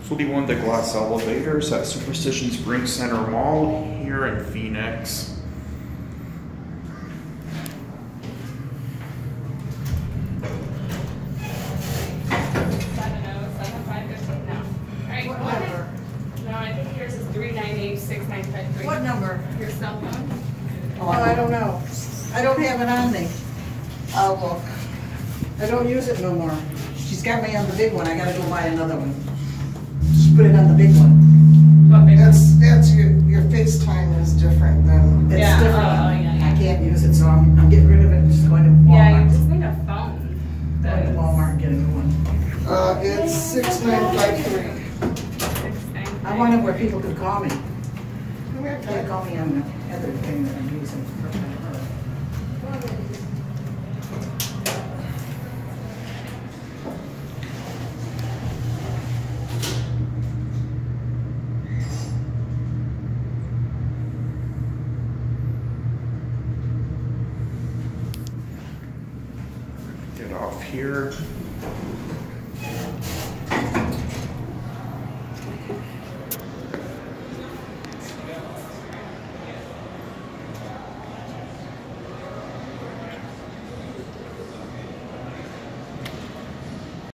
This will be one of the glass elevators at Superstition Spring Center Mall here in Phoenix. What number? Your cell phone? Oh, I don't know. I don't have it on me. I'll look. I don't use it no more. She's got me on the big one. I gotta go buy another one. Just put it on the big one. What big one? That's your FaceTime is different than. It's Yeah, different. yeah. I can't use it, so I'm getting rid of it and just going to Walmart. Yeah, you just need a phone. Going to Walmart and get a new one. It's 6953. I wanted where people could call me. They call me on the other thing that I'm using. Get off here.